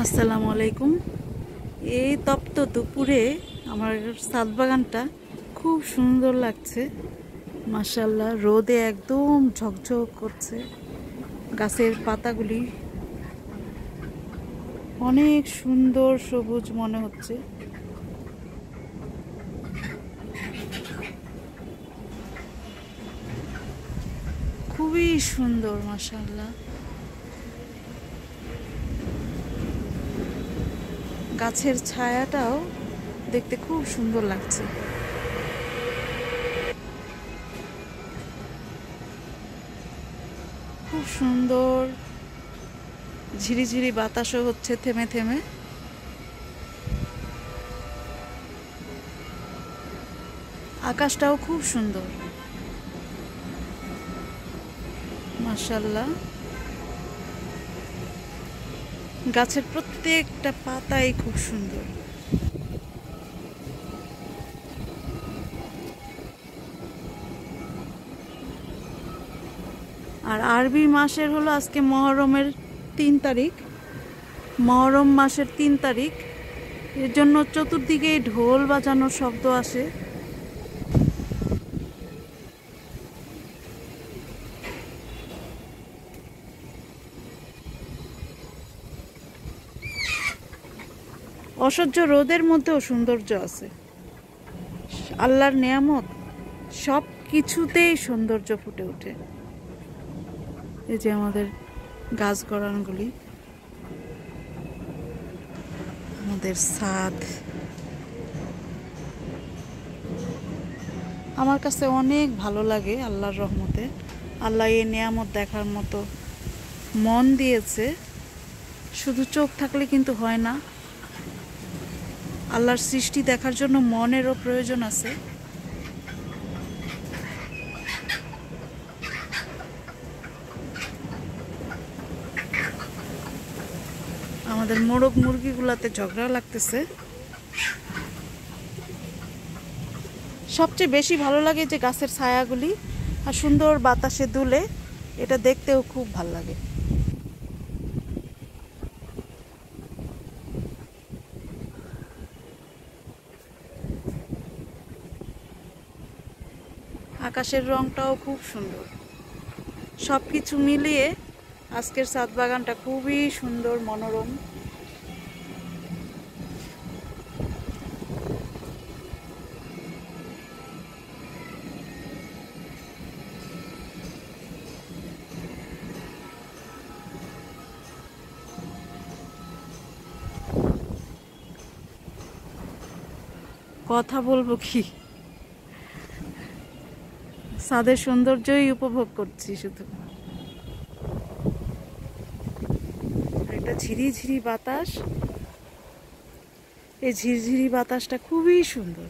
আসসালামু আলাইকুম। এই তপ্ত দুপুরে আমার ছাদ বাগানটা খুব সুন্দর লাগছে। মাশাআল্লাহ, রোদে একদম ঝকঝক করছে। গাছের পাতাগুলি অনেক সুন্দর সবুজ মনে হচ্ছে। খুবই সুন্দর মাশাআল্লাহ। গাছের ছায়াটাও দেখতে খুব সুন্দর লাগছে। খুব সুন্দর ঝিরিঝিরি বাতাসও হচ্ছে থেমে থেমে। আকাশটাও খুব সুন্দর মাশাআল্লাহ। গাছের প্রত্যেকটা পাতাই খুব সুন্দর। আর আরবি মাসের হলো আজকে মহরমের 3 তারিখ। মহরম মাসের 3 তারিখ, এর জন্য চতুর্দিকে ঢোল বাজানোর শব্দ আসে। অসহ্য রোদের মধ্যেও সৌন্দর্য আছে। আল্লাহর নেয়ামত, সব কিছুতেই সৌন্দর্য ফুটে ওঠে। এই যে আমাদের গাছ গড়ানগুলি, আমাদের ছাদ, আমার কাছে অনেক ভালো লাগে আল্লাহর রহমতে। আল্লাহ এই নেয়ামত দেখার মতো মন দিয়েছে। শুধু চোখ থাকলে কিন্তু হয় না, আল্লাহর সৃষ্টি দেখার জন্য মনেরও প্রয়োজন আছে। আমাদের মোরগ মুরগিগুলাতে ঝগড়া লাগতেছে। সবচেয়ে বেশি ভালো লাগে যে গাছের ছায়াগুলি আর সুন্দর বাতাসে দুলে, এটা দেখতেও খুব ভালো লাগে। আকাশের রংটাও খুব সুন্দর। সব কিছু মিলিয়ে আজকের ছাদ বাগানটা খুবই সুন্দর, মনোরম। কথা বলবো কি, ছাদের সৌন্দর্যই উপভোগ করছি শুধু। একটা ঝিরিঝিরি বাতাস, এই ঝিরঝিরি বাতাসটা খুবই সুন্দর।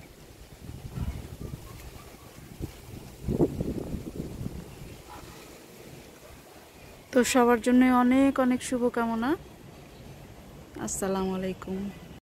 তো সবার জন্য অনেক অনেক শুভকামনা। আসসালামু আলাইকুম।